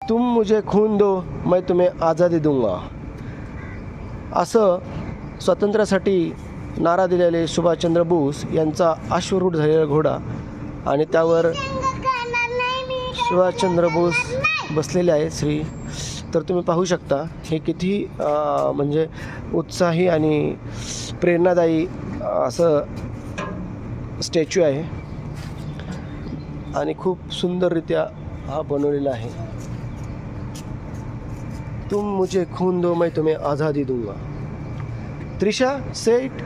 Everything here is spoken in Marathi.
तुम मुझे खून दो मैं तुम्हें आझादी दूंगा, असं स्वातंत्र्यासाठी नारा दिलेले सुभाषचंद्र बोस यांचा अश्वरूढ झालेला घोडा आणि त्यावर सुभाषचंद्र बोस बसलेले आहे श्री. तर तुम्ही पाहू शकता हे किती म्हणजे उत्साही आणि प्रेरणादायी असं स्टॅच्यू आहे आणि खूप सुंदररित्या हा बनवलेला आहे. तुम मुझे खून दो मैं तुम्हें आज़ादी दूंगा. त्रिशा, से इट.